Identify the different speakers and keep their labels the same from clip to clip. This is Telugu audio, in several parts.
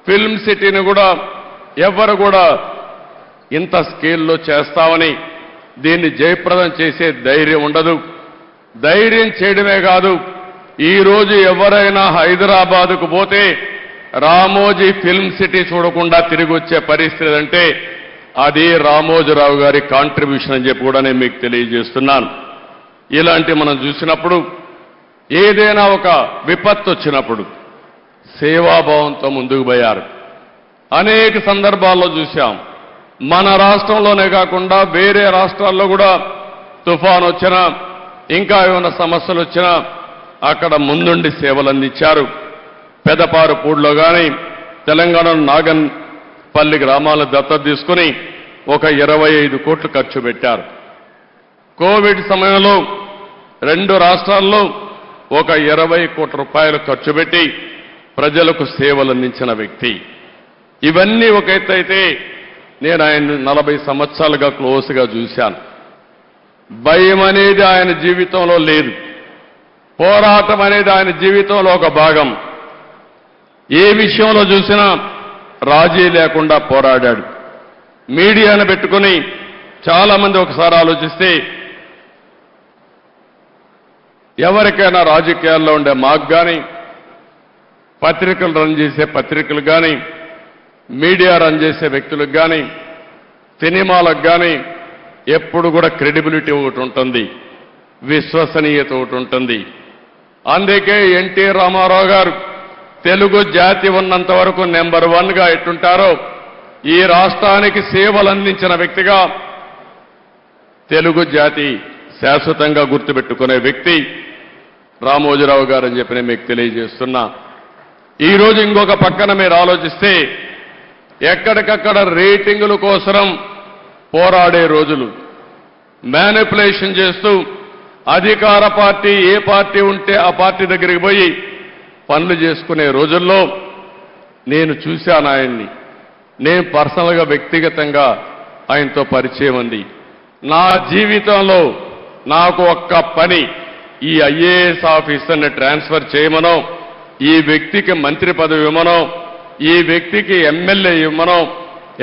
Speaker 1: ఫిల్మ్ సిటీని కూడా ఎవరు కూడా ఇంత స్కేల్లో చేస్తామని దీన్ని జయప్రదం చేసే ధైర్యం ఉండదు. ధైర్యం చేయడమే కాదు, ఈ రోజు ఎవరైనా హైదరాబాద్కు పోతే రామోజీ ఫిల్మ్ సిటీ చూడకుండా తిరిగి వచ్చే పరిస్థితి అంటే అది రామోజీరావు గారి కాంట్రిబ్యూషన్ అని చెప్పి కూడా నేను మీకు తెలియజేస్తున్నాను. ఇలాంటి మనం చూసినప్పుడు ఏదైనా ఒక విపత్తు వచ్చినప్పుడు సేవాభావంతో ముందుకు పోయారు. అనేక సందర్భాల్లో చూశాం. మన రాష్ట్రంలోనే కాకుండా వేరే రాష్ట్రాల్లో కూడా తుఫాను వచ్చినా ఇంకా ఏమైనా సమస్యలు వచ్చినా అక్కడ ముందుండి సేవలు అందించారు. పెదపారుపూడిలో కానీ తెలంగాణ నాగన్పల్లి గ్రామాల దత్తత తీసుకుని ఒక 25 కోట్లు ఖర్చు పెట్టారు. కోవిడ్ సమయంలో 2 రాష్ట్రాల్లో ఒక 20 కోట్ల రూపాయలు ఖర్చు పెట్టి ప్రజలకు సేవలు అందించిన వ్యక్తి. ఇవన్నీ ఒక ఎత్తు అయితే నేను ఆయన 40 సంవత్సరాలుగా క్లోజ్గా చూశాను. భయం అనేది ఆయన జీవితంలో లేదు. పోరాటం అనేది ఆయన జీవితంలో ఒక భాగం. ఏ విషయంలో చూసినా రాజీ లేకుండా పోరాడాడు. మీడియాను పెట్టుకుని చాలా మంది ఒకసారి ఆలోచిస్తే ఎవరికైనా రాజకీయాల్లో ఉండే మాకు కానీ, పత్రికలు రన్ చేసే పత్రికలు కానీ, మీడియా రన్ చేసే వ్యక్తులకు కానీ, సినిమాలకు కానీ ఎప్పుడు కూడా క్రెడిబిలిటీ ఒకటి ఉంటుంది, విశ్వసనీయత ఒకటి ఉంటుంది. అందుకే ఎన్టీ రామారావు గారు తెలుగు జాతి ఉన్నంత వరకు నెంబర్ 1గా ఎట్టుంటారో ఈ రాష్ట్రానికి సేవలు అందించిన వ్యక్తిగా తెలుగు జాతి శాశ్వతంగా గుర్తుపెట్టుకునే వ్యక్తి రామోజీరావు గారు అని చెప్పి నేను మీకు తెలియజేస్తున్నా. ఈరోజు ఇంకొక పక్కన మీరు ఆలోచిస్తే ఎక్కడికక్కడ రేటింగుల కోసం పోరాడే రోజులు, మ్యానిపులేషన్ చేస్తూ అధికార పార్టీ ఏ పార్టీ ఉంటే ఆ పార్టీ దగ్గరికి పోయి పనులు చేసుకునే రోజుల్లో నేను చూశాను ఆయన్ని. నేను పర్సనల్గా వ్యక్తిగతంగా ఆయనతో పరిచయం ఉంది. నా జీవితంలో నాకు ఒక్క పని ఈ ఐఏఎస్ ఆఫీసర్ని ట్రాన్స్ఫర్ చేయమనో, ఈ వ్యక్తికి మంత్రి పదవి ఇవ్వమనో, ఈ వ్యక్తికి ఎమ్మెల్యే ఇవ్వమనో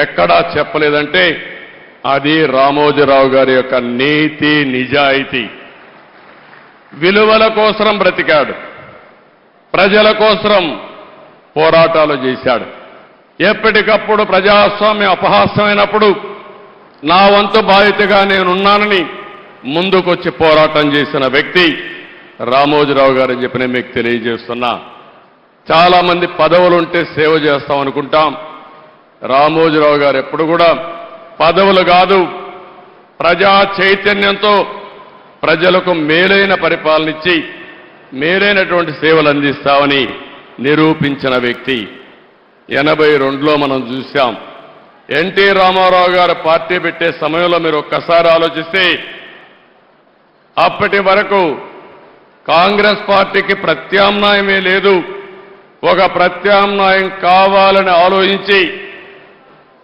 Speaker 1: ఎక్కడా చెప్పలేదంటే అది రామోజీరావు గారి యొక్క నీతి నిజాయితీ. విలువల కోసం బ్రతికాడు, ప్రజల కోసం పోరాటాలు చేశాడు. ఎప్పటికప్పుడు ప్రజాస్వామ్యం అపహాస్యమైనప్పుడు నా వంతు బాధ్యతగా నేనున్నానని ముందుకొచ్చి పోరాటం చేసిన వ్యక్తి రామోజీరావు గారని చెప్పి నేను మీకు తెలియజేస్తున్నా. చాలా మంది పదవులుంటే సేవ చేస్తాం అనుకుంటాం. రామోజీరావు గారు ఎప్పుడు కూడా పదవులు కాదు, ప్రజా చైతన్యంతో ప్రజలకు మేలైన పరిపాలన ఇచ్చి మేలైనటువంటి సేవలు అందిస్తామని నిరూపించిన వ్యక్తి. 82లో మనం చూశాం. ఎన్టీ రామారావు గారు పార్టీ పెట్టే సమయంలో మీరు ఒక్కసారి ఆలోచిస్తే అప్పటి వరకు కాంగ్రెస్ పార్టీకి ప్రత్యామ్నాయమే లేదు. ఒక ప్రత్యామ్నాయం కావాలని ఆలోచించి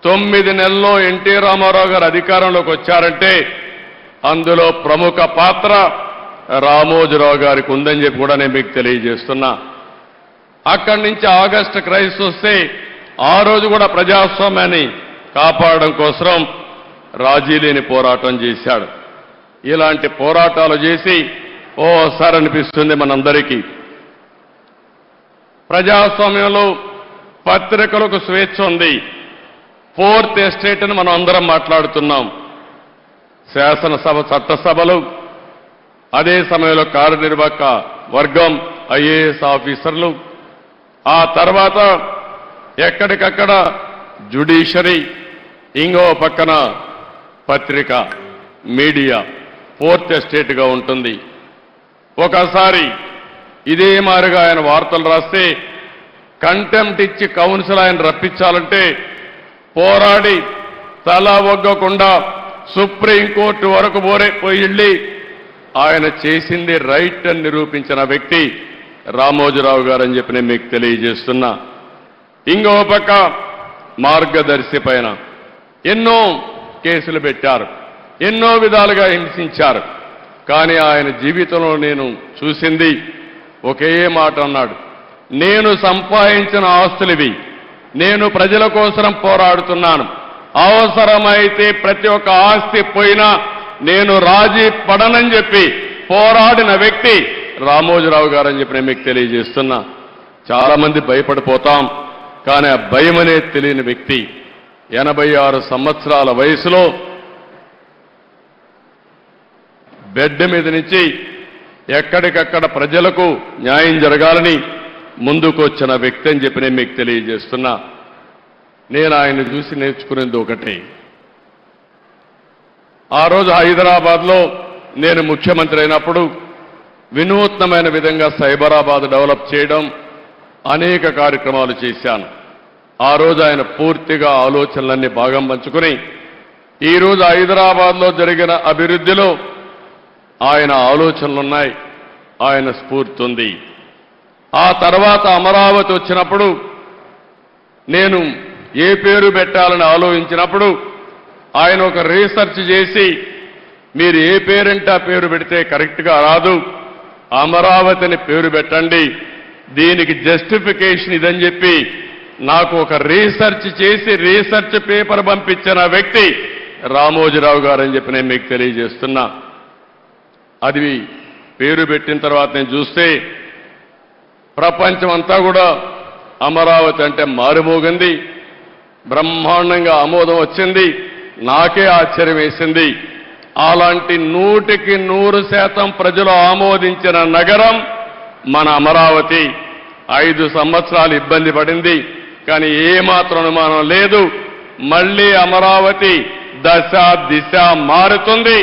Speaker 1: 9 నెలల్లో ఎన్టీ రామారావు గారు అధికారంలోకి వచ్చారంటే అందులో ప్రముఖ పాత్ర రామోజీరావు గారికి ఉందని చెప్పి కూడా నేను మీకు తెలియజేస్తున్నా. అక్కడి నుంచి ఆగస్టు క్రైసిస్ వస్తే ఆ రోజు కూడా ప్రజాస్వామ్యాన్ని కాపాడడం కోసం రాజీ లేని పోరాటం చేశాడు. ఇలాంటి పోరాటాలు చేసి ఓసారి అనిపిస్తుంది మనందరికీ, ప్రజాస్వామ్యంలో పత్రికలకు స్వేచ్ఛ ఉంది. 4th ఎస్టేట్ అని మనం అందరం మాట్లాడుతున్నాం. శాసనసభ, చట్టసభలు, అదే సమయంలో కార్యనిర్వాహక వర్గం, ఐఏఎస్ ఆఫీసర్లు, ఆ తర్వాత ఎక్కడికక్కడ జ్యుడిషియరీ, ఇంకో పక్కన పత్రిక, మీడియా 4th ఎస్టేట్గా ఉంటుంది. ఒకసారి ఇదే మారిగా ఆయన వార్తలు రాస్తే కంటెంప్ట్ ఇచ్చి కౌన్సిల్ ఆయన రప్పించాలంటే పోరాడి తల ఒగ్గకుండా సుప్రీంకోర్టు వరకు పోయి ఆయన చేసింది రైట్ అని నిరూపించిన వ్యక్తి రామోజీరావు గారు అని చెప్పి నేను మీకు తెలియజేస్తున్నా. ఇంకో పక్క మార్గదర్శి పైన ఎన్నో కేసులు పెట్టారు, ఎన్నో విధాలుగా హింసించారు. కానీ ఆయన జీవితంలో నేను చూసింది ఒకే మాట అన్నాడు, నేను సంపాదించిన ఆస్తులివి, నేను ప్రజల కోసం పోరాడుతున్నాను. అవసరమైతే ప్రతి ఒక్క ఆస్తి పోయినా నేను రాజీ పడనని చెప్పి పోరాడిన వ్యక్తి రామోజీరావు గారని చెప్పి నేను మీకు తెలియజేస్తున్నా. చాలా మంది భయపడిపోతాం, కానీ ఆ భయం అనేది తెలియని వ్యక్తి 86 సంవత్సరాల వయసులో బెడ్ మీద నుంచి ఎక్కడికక్కడ ప్రజలకు న్యాయం జరగాలని ముందుకు వచ్చిన వ్యక్తి అని చెప్పి నేను మీకు తెలియజేస్తున్నా. నేను ఆయన చూసి నేర్చుకునేది ఒకటి. ఆ రోజు హైదరాబాద్లో నేను ముఖ్యమంత్రి అయినప్పుడు వినూత్నమైన విధంగా సైబరాబాద్ డెవలప్ చేయడం, అనేక కార్యక్రమాలు చేశాను. ఆ రోజు ఆయన పూర్తిగా ఆలోచనలన్నీ భాగం పంచుకుని ఈరోజు హైదరాబాద్లో జరిగిన అభివృద్ధిలో ఆయన ఆలోచనలున్నాయి, ఆయన స్ఫూర్తి ఉంది. ఆ తర్వాత అమరావతి వచ్చినప్పుడు నేను ఏ పేరు పెట్టాలని ఆలోచించినప్పుడు ఆయన ఒక రీసెర్చ్ చేసి మీరు ఏ పేరంటే ఆ పేరు పెడితే కరెక్ట్గా రాదు, అమరావతిని పేరు పెట్టండి, దీనికి జస్టిఫికేషన్ ఇదని చెప్పి నాకు ఒక రీసెర్చ్ చేసి రీసెర్చ్ పేపర్ పంపించిన వ్యక్తి రామోజీరావు గారు అని చెప్పి నేను మీకు తెలియజేస్తున్నా. అది పేరు పెట్టిన తర్వాత నేను చూస్తే ప్రపంచం అంతా కూడా అమరావతి అంటే మారుమోగింది, బ్రహ్మాండంగా ఆమోదం వచ్చింది. నాకే ఆశ్చర్యం వేసింది. అలాంటి 100% ప్రజలు ఆమోదించిన నగరం మన అమరావతి. 5 సంవత్సరాలు ఇబ్బంది పడింది, కానీ ఏమాత్రం అనుమానం లేదు, మళ్లీ అమరావతి దశ దిశ మారుతుంది.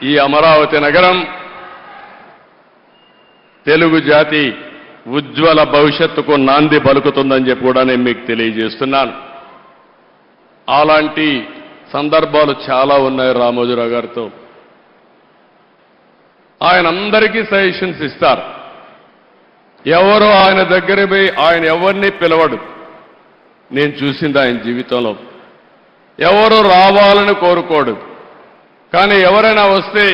Speaker 1: ఈ అమరావతి నగరం తెలుగు జాతి ఉజ్వల భవిష్యత్తుకు నాంది పలుకుతుందని చెప్పి కూడా నేను మీకు తెలియజేస్తున్నాను. అలాంటి సందర్భాలు చాలా ఉన్నాయి రామోజీరావు గారితో. ఆయన అందరికీ సజెషన్స్ ఇస్తారు. ఎవరు ఆయన దగ్గర పోయి ఆయన ఎవరిని పిలవడు. నేను చూసింది ఆయన జీవితంలో. ఎవరు రావాలని కోరుకోడు, కానీ ఎవరైనా వస్తే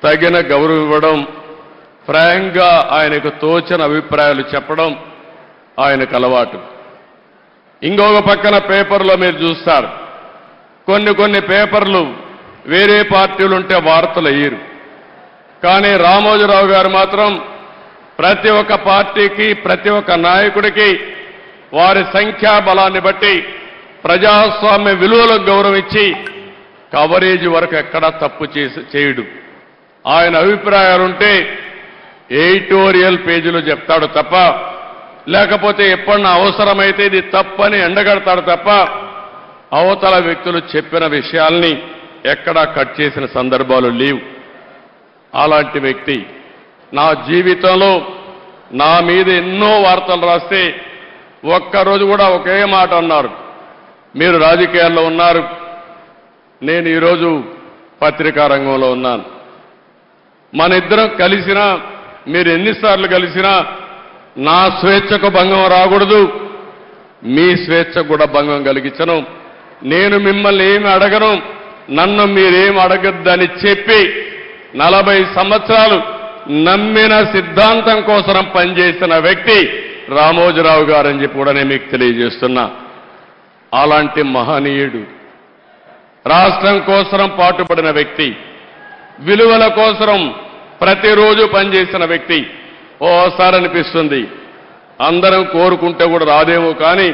Speaker 1: తగిన గౌరవం ఇవ్వడం, ఫ్రాంక్గా ఆయనకు తోచిన అభిప్రాయాలు చెప్పడం ఆయనకు అలవాటు. ఇంకొక పక్కన పేపర్లో మీరు చూస్తారు, కొన్ని పేపర్లు వేరే పార్టీలు ఉంటే వార్తలు అయ్యారు, కానీ రామోజీరావు గారు మాత్రం ప్రతి ఒక్క పార్టీకి ప్రతి ఒక్క నాయకుడికి వారి సంఖ్యాబలాన్ని బట్టి ప్రజాస్వామ్య విలువలకు గౌరవం ఇచ్చి కవరేజ్ వరకు ఎక్కడా తప్పు చేయడు. ఆయన అభిప్రాయాలుంటే ఎడిటోరియల్ పేజీలో చెప్తాడు తప్ప, లేకపోతే ఎప్పుడన్నా అవసరమైతే ఇది తప్పని ఎండగడతాడు తప్ప అవతల వ్యక్తులు చెప్పిన విషయాల్ని ఎక్కడా కట్ చేసిన సందర్భాలు లేవు. అలాంటి వ్యక్తి నా జీవితంలో నా మీద ఎన్నో వార్తలు రాస్తే ఒక్కరోజు కూడా ఒకే మాట అన్నారు, మీరు రాజకీయాల్లో ఉన్నారు, నేను ఈరోజు పత్రికా రంగంలో ఉన్నాను, మన ఇద్దరం కలిసినా మీరు ఎన్నిసార్లు కలిసినా నా స్వేచ్ఛకు భంగం రాకూడదు, మీ స్వేచ్ఛకు కూడా భంగం కలిగించను, నేను మిమ్మల్ని ఏమి అడగను, నన్ను మీరేం అడగద్దని చెప్పి 40 సంవత్సరాలు నమ్మిన సిద్ధాంతం కోసం పనిచేసిన వ్యక్తి రామోజీరావు గారని చెప్పి కూడా నేను మీకు తెలియజేస్తున్నా. అలాంటి మహనీయుడు, రాష్ట్రం కోసం పాటుపడిన వ్యక్తి, విలువల కోసం ప్రతిరోజు పనిచేసిన వ్యక్తి. ఓసారి అనిపిస్తుంది అందరం కోరుకుంటే కూడా రాదేమో, కానీ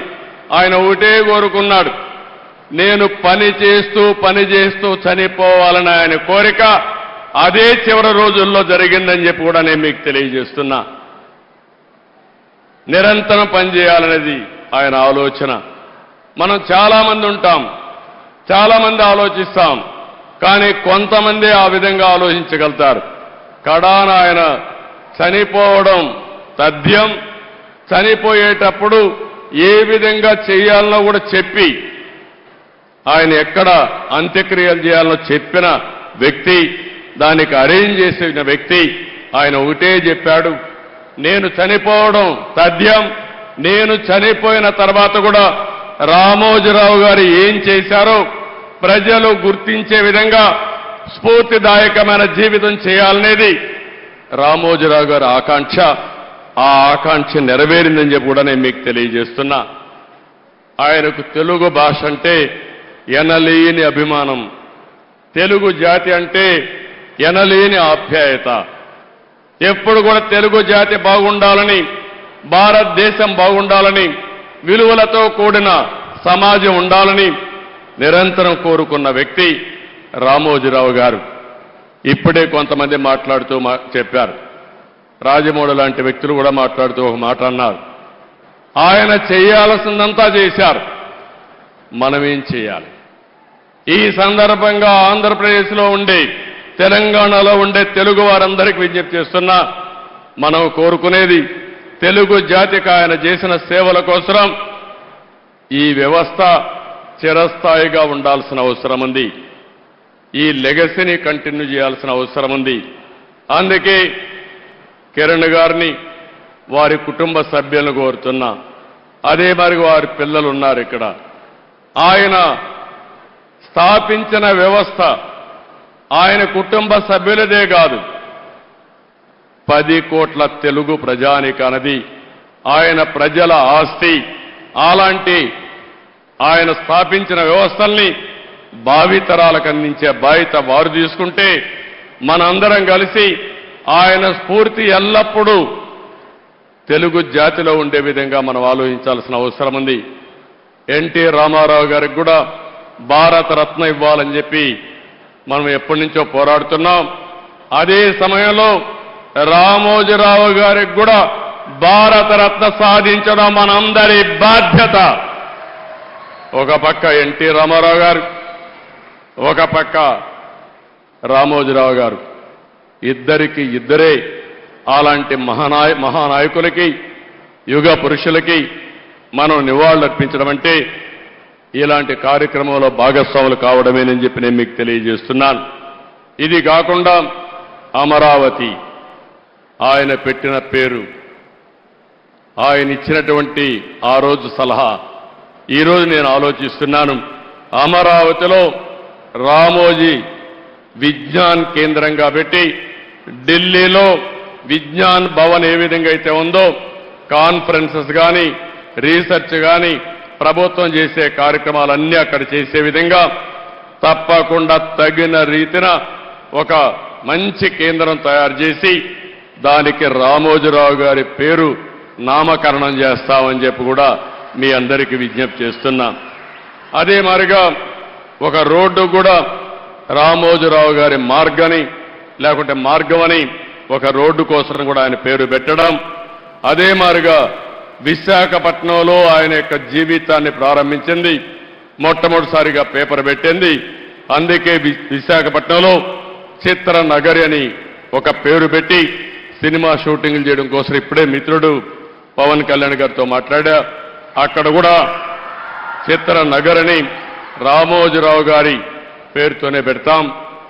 Speaker 1: ఆయన ఒకటే కోరుకున్నాడు, నేను పని చేస్తూ చనిపోవాలని ఆయన కోరిక. అదే చివరి రోజుల్లో జరిగిందని చెప్పి కూడా నేను మీకు తెలియజేస్తున్నా. నిరంతరం పనిచేయాలనేది ఆయన ఆలోచన. మనం చాలా మంది ఉంటాం, చాలా మంది ఆలోచిస్తాం, కానీ కొంతమంది ఆ విధంగా ఆలోచించగలుగుతారు. కడాన ఆయన చనిపోవడం తథ్యం. చనిపోయేటప్పుడు ఏ విధంగా చేయాలనో కూడా చెప్పి, ఆయన ఎక్కడ అంత్యక్రియలు చేయాలనో చెప్పిన వ్యక్తి, దానికి అరేంజ్ చేసిన వ్యక్తి. ఆయన ఒకటే చెప్పాడు, నేను చనిపోవడం తథ్యం, నేను చనిపోయిన తర్వాత కూడా రామోజీరావు గారు ఏం చేశారో ప్రజలు గుర్తించే విధంగా స్ఫూర్తిదాయకమైన జీవితం చేయాలనేది రామోజీరావు గారి ఆకాంక్ష. ఆ ఆకాంక్ష నెరవేరిందని చెప్పి కూడా నేను మీకు తెలియజేస్తున్నా. ఆయనకు తెలుగు భాష అంటే ఎనలేని అభిమానం, తెలుగు జాతి అంటే ఎనలేని ఆప్యాయత. ఎప్పుడు కూడా తెలుగు జాతి బాగుండాలని, భారతదేశం బాగుండాలని, విలువలతో కూడిన సమాజం ఉండాలని నిరంతరం కోరుకున్న వ్యక్తి రామోజీరావు గారు. ఇప్పుడే కొంతమంది మాట్లాడుతూ చెప్పారు, రాజమౌళి లాంటి వ్యక్తులు కూడా మాట్లాడుతూ ఒక మాట అన్నారు, ఆయన చేయాల్సిందంతా చేశారు, మనమేం చేయాలి? ఈ సందర్భంగా ఆంధ్రప్రదేశ్లో ఉండే, తెలంగాణలో ఉండే తెలుగు వారందరికీ విజ్ఞప్తి చేస్తున్నా, మనం కోరుకునేది తెలుగు జాతికి ఆయన చేసిన సేవల కోసం ఈ వ్యవస్థ చిరస్థాయిగా ఉండాల్సిన అవసరం ఉంది. ఈ లెగసీని కంటిన్యూ చేయాల్సిన అవసరం ఉంది. అందుకే కిరణ్ గారిని, వారి కుటుంబ సభ్యులను కోరుతున్నా. అదే మరి వారి పిల్లలు ఉన్నారు ఇక్కడ. ఆయన స్థాపించిన వ్యవస్థ ఆయన కుటుంబ సభ్యులదే కాదు, 10 కోట్ల తెలుగు ప్రజానికానది ఆయన ప్రజల ఆస్తి. అలాంటి ఆయన స్థాపించిన వ్యవస్థల్ని భావితరాలకు అందించే బాధ్యత వారు తీసుకుంటే, మనందరం కలిసి ఆయన స్ఫూర్తి ఎల్లప్పుడూ తెలుగు జాతిలో ఉండే విధంగా మనం ఆలోచించాల్సిన అవసరం ఉంది. ఎన్టీ రామారావు గారికి కూడా భారతరత్న ఇవ్వాలని చెప్పి మనం ఎప్పటి నుంచో పోరాడుతున్నాం. అదే సమయంలో రామోజీరావు గారికి కూడా భారతరత్న సాధించడం మనందరి బాధ్యత. ఒక పక్క ఎన్టీ రామారావు గారు, ఒక పక్క రామోజీరావు గారు, ఇద్దరికి ఇద్దరే అలాంటి మహానాయకులకి, యుగ పురుషులకి మనం నివాళులర్పించడం అంటే ఇలాంటి కార్యక్రమంలో భాగస్వాములు కావడమేనని చెప్పి నేను మీకు తెలియజేస్తున్నాను. ఇది కాకుండా అమరావతి ఆయన పెట్టిన పేరు, ఆయన ఇచ్చినటువంటి ఆ రోజు సలహా, ఈరోజు నేను ఆలోచిస్తున్నాను, అమరావతిలో రామోజీ విజ్ఞాన్ కేంద్రంగా పెట్టి, ఢిల్లీలో విజ్ఞాన్ భవన్ ఏ విధంగా అయితే ఉందో, కాన్ఫరెన్సెస్ కానీ, రీసెర్చ్ కానీ, ప్రభుత్వం చేసే కార్యక్రమాలన్నీ అక్కడ చేసే విధంగా తప్పకుండా తగిన రీతిన ఒక మంచి కేంద్రం తయారు చేసి దానికి రామోజీరావు గారి పేరు నామకరణం చేస్తామని చెప్పి కూడా మీ అందరికీ విజ్ఞప్తి చేస్తున్నా. అదే మాదిరిగా ఒక రోడ్డు కూడా రామోజీరావు గారి మార్గని, లేకుంటే మార్గమని ఒక రోడ్డు కోసం కూడా ఆయన పేరు పెట్టడం. అదే మాదిరిగా విశాఖపట్నంలో ఆయన యొక్క జీవితాన్ని ప్రారంభించింది, మొట్టమొదటిసారిగా పేపర్ పెట్టింది. అందుకే విశాఖపట్నంలో చిత్ర నగరి అని ఒక పేరు పెట్టి సినిమా షూటింగ్లు చేయడం కోసం ఇప్పుడే మిత్రుడు పవన్ కళ్యాణ్ గారితో మాట్లాడా. అక్కడ కూడా చిత్ర నగరని రామోజీరావు గారి పేరుతోనే పెడతాం,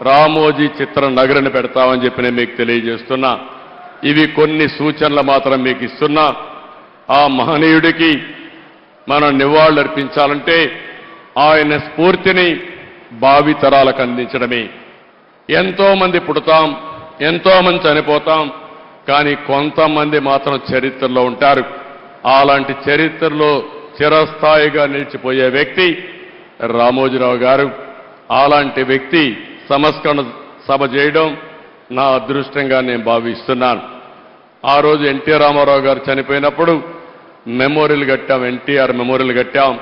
Speaker 1: రామోజీ చిత్ర నగరని పెడతామని చెప్పి నేను మీకు తెలియజేస్తున్నా. ఇవి కొన్ని సూచనలు మాత్రం మీకు ఇస్తున్నా. ఆ మహనీయుడికి మనం నివాళులర్పించాలంటే ఆయన స్ఫూర్తిని భావితరాలకు అందించడమే. ఎంతో మంది పుడతాం, ఎంతో మంది చనిపోతాం, కానీ కొంతమంది మాత్రం చరిత్రలో ఉంటారు. అలాంటి చరిత్రలో చిరస్థాయిగా నిలిచిపోయే వ్యక్తి రామోజీరావు గారు. అలాంటి వ్యక్తి సంస్కరణ సభ చేయడం నా అదృష్టంగా నేను భావిస్తున్నాను. ఆ రోజు ఎన్టీ రామారావు గారు చనిపోయినప్పుడు మెమోరియల్ కట్టాం, ఎన్టీఆర్ మెమోరియల్ కట్టాం,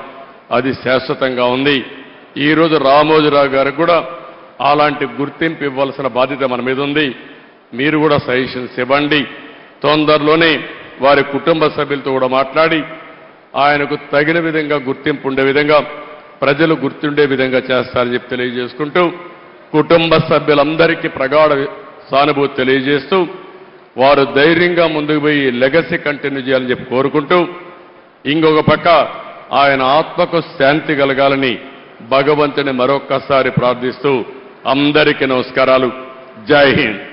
Speaker 1: అది శాశ్వతంగా ఉంది. ఈరోజు రామోజీరావు గారికి కూడా అలాంటి గుర్తింపు ఇవ్వాల్సిన బాధ్యత మన మీద ఉంది. మీరు కూడా సజెషన్స్ ఇవ్వండి. తొందరలోనే వారి కుటుంబ సభ్యులతో కూడా మాట్లాడి ఆయనకు తగిన విధంగా గుర్తింపు ఉండే విధంగా, ప్రజలు గుర్తుండే విధంగా చేస్తారని చెప్పి తెలియజేసుకుంటూ, కుటుంబ సభ్యులందరికీ ప్రగాఢ సానుభూతి తెలియజేస్తూ, వారు ధైర్యంగా ముందుకు పోయి లెగసీ కంటిన్యూ చేయాలని చెప్పి కోరుకుంటూ, ఇంకొక పక్క ఆయన ఆత్మకు శాంతి కలగాలని భగవంతుని మరొక్కసారి ప్రార్థిస్తూ అందరికీ నమస్కారాలు. జై హింద్.